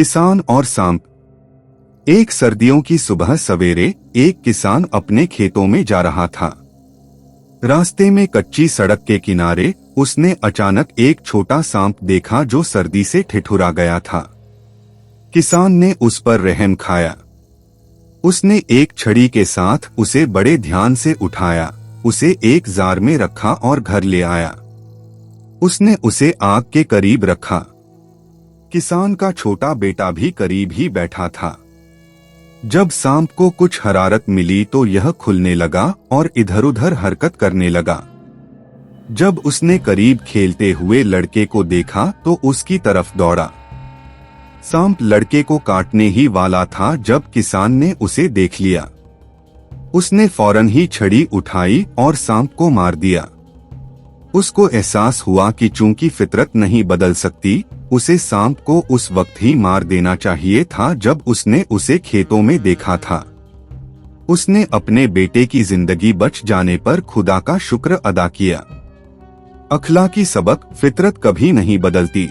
किसान और सांप। एक सर्दियों की सुबह सवेरे एक किसान अपने खेतों में जा रहा था। रास्ते में कच्ची सड़क के किनारे उसने अचानक एक छोटा सांप देखा जो सर्दी से ठिठुरा गया था। किसान ने उस पर रहम खाया। उसने एक छड़ी के साथ उसे बड़े ध्यान से उठाया, उसे एक जार में रखा और घर ले आया। उसने उसे आग के करीब रखा। किसान का छोटा बेटा भी करीब ही बैठा था। जब सांप को कुछ हरारत मिली तो यह खुलने लगा और इधर-उधर हरकत करने लगा। जब उसने करीब खेलते हुए लड़के को देखा तो उसकी तरफ दौड़ा। सांप लड़के को काटने ही वाला था जब किसान ने उसे देख लिया। उसने फौरन ही छड़ी उठाई और सांप को मार दिया। उसको एहसास हुआ कि चूंकि फितरत नहीं बदल सकती, उसे सांप को उस वक्त ही मार देना चाहिए था जब उसने उसे खेतों में देखा था। उसने अपने बेटे की जिंदगी बच जाने पर खुदा का शुक्र अदा किया। अखलाकी सबक, फितरत कभी नहीं बदलती।